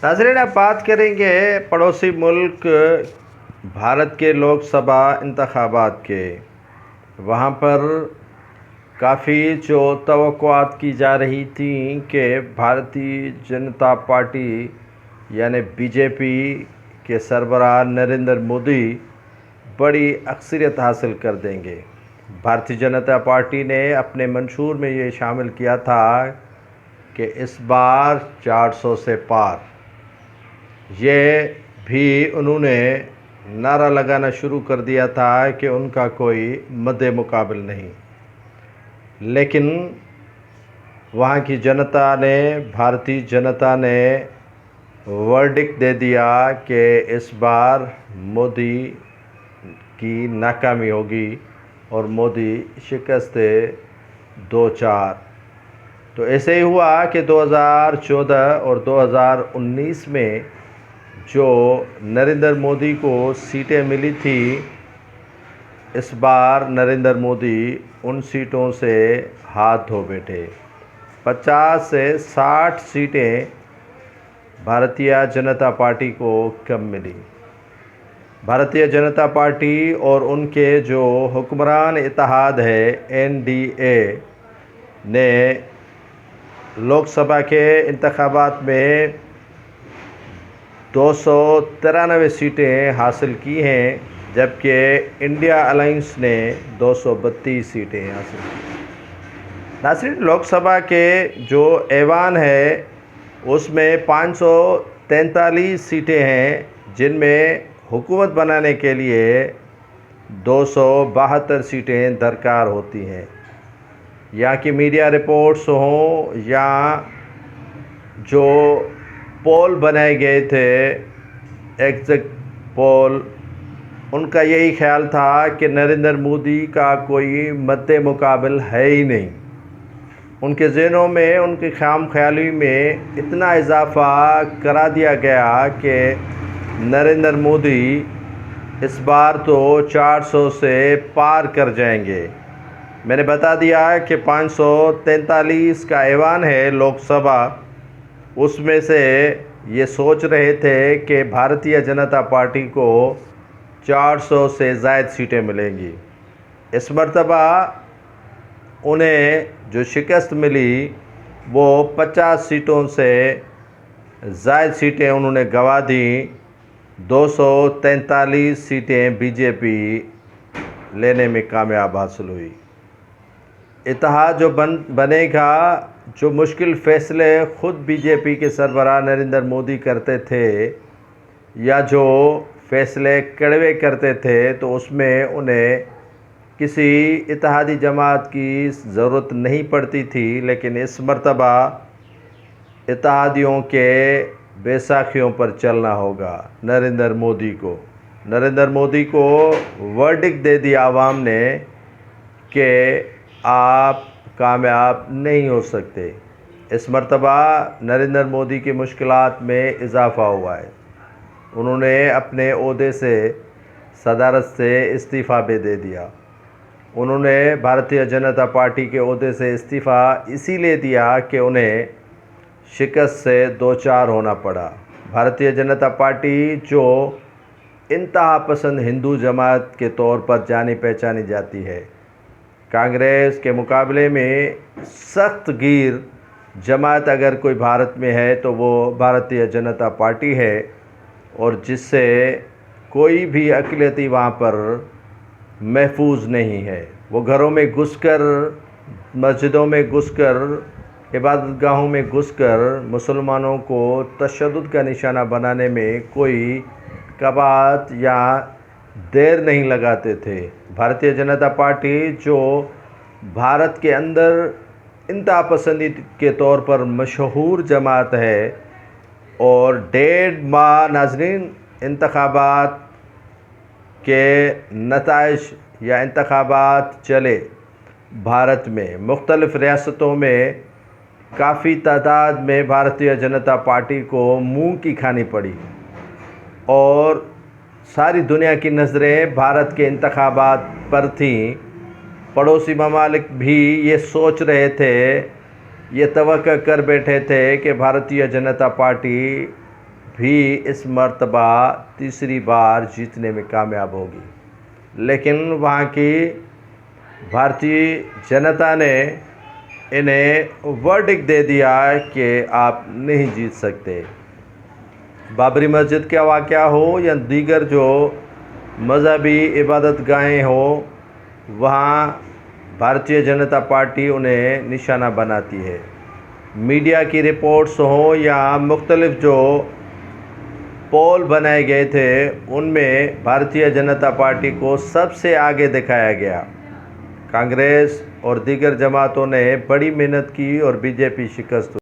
नाज़रीन, आप बात करेंगे पड़ोसी मुल्क भारत के लोक सभा इंतखाबात के। वहाँ पर काफ़ी जो तवक्कुआत की जा रही थी कि भारतीय जनता पार्टी यानी बीजेपी के सरबराह नरेंद्र मोदी बड़ी अक्सरियत हासिल कर देंगे। भारतीय जनता पार्टी ने अपने मंशूर में ये शामिल किया था कि इस बार 400 से पार। ये भी उन्होंने नारा लगाना शुरू कर दिया था कि उनका कोई मद्दे मुकाबिल नहीं, लेकिन वहाँ की जनता ने, भारतीय जनता ने वर्डिक्ट दे दिया कि इस बार मोदी की नाकामी होगी और मोदी शिकस्त 2-4। तो ऐसे ही हुआ कि 2014 और 2019 में जो नरेंद्र मोदी को सीटें मिली थी, इस बार नरेंद्र मोदी उन सीटों से हाथ धो बैठे। 50 से 60 सीटें भारतीय जनता पार्टी को कम मिली। भारतीय जनता पार्टी और उनके जो हुक्मरान इत्तेहाद है एनडीए ने लोकसभा के इंतखाबात में 293 सीटें हासिल की हैं, जबकि इंडिया अलायंस ने 232 सीटें हासिल की। नाज़रीन, लोकसभा के जो ऐवान है उसमें 543 सीटें हैं, जिनमें हुकूमत बनाने के लिए 272 सीटें दरकार होती हैं। यहाँ की मीडिया रिपोर्ट्स हों या जो पोल बनाए गए थे, एग्जिट पोल, उनका यही ख्याल था कि नरेंद्र मोदी का कोई मद्दे मुकाबिल है ही नहीं। उनके ज़हनों में, उनकी खाम ख्याली में इतना इजाफ़ा करा दिया गया कि नरेंद्र मोदी इस बार तो 400 से पार कर जाएंगे। मैंने बता दिया कि 543 का ऐवान है लोकसभा, उसमें से ये सोच रहे थे कि भारतीय जनता पार्टी को 400 से ज़ायद सीटें मिलेंगी। इस मर्तबा उन्हें जो शिकस्त मिली वो 50 सीटों से ज़ायद सीटें उन्होंने गंवा दी। 243 सीटें बीजेपी लेने में कामयाब हासिल हुई। इत्तेहाद जो बनेगा, जो मुश्किल फ़ैसले ख़ुद बीजेपी के सरबराह नरेंद्र मोदी करते थे या जो फ़ैसले कड़वे करते थे, तो उसमें उन्हें किसी इत्तेहादी जमात की ज़रूरत नहीं पड़ती थी। लेकिन इस मर्तबा इत्तेहादियों के बैसाखियों पर चलना होगा। नरेंद्र मोदी को वर्डिक्ट दे दिया आवाम ने कि आप कामयाब नहीं हो सकते। इस मर्तबा नरेंद्र मोदी की मुश्किलात में इजाफ़ा हुआ है। उन्होंने अपने ओहदे से, सदारत से इस्तीफ़ा भी दे दिया। उन्होंने भारतीय जनता पार्टी के ओहदे से इस्तीफ़ा इसीलिए दिया कि उन्हें शिकस्त से 2-4 होना पड़ा। भारतीय जनता पार्टी जो इंतहा पसंद हिंदू जमात के तौर पर जानी पहचानी जाती है, कांग्रेस के मुकाबले में सख्त गिर जमात अगर कोई भारत में है तो वो भारतीय जनता पार्टी है, और जिससे कोई भी अक़लियती वहाँ पर महफूज नहीं है। वो घरों में घुसकर, मस्जिदों में घुसकर, इबादतगाहों में घुसकर मुसलमानों को तशद्दुद का निशाना बनाने में कोई कबात या देर नहीं लगाते थे। भारतीय जनता पार्टी जो भारत के अंदर इंतहा पसंदी के तौर पर मशहूर जमात है, और 1.5 माह नाज़रीन इंतखाबात के नताइज या इंतखाबात चले भारत में, मुख्तलिफ़ रियासतों में काफ़ी तादाद में भारतीय जनता पार्टी को मुंह की खानी पड़ी, और सारी दुनिया की नज़रें भारत के इंतखाबात पर थीं। पड़ोसी ममालिक भी ये सोच रहे थे, ये तवक्को कर बैठे थे कि भारतीय जनता पार्टी بھی اس مرتبہ تیسری بار جیتنے میں کامیاب ہوگی، لیکن وہاں کی بھارتی جنتا نے انہیں ورڈکٹ دے دیا کہ آپ نہیں جیت سکتے۔ بابری مسجد کا واقعہ ہو یا دیگر جو مذہبی عبادت گاہیں ہوں، وہاں بھارتیہ جنتا پارٹی انہیں نشانہ بناتی ہے۔ میڈیا کی رپورٹس ہوں یا مختلف جو پول بنائے گئے تھے، ان میں بھارتیہ جنتا پارٹی کو سب سے آگے دکھایا گیا۔ کانگریس اور دیگر جماعتوں نے بڑی محنت کی اور بی جے پی شکست ہوئی۔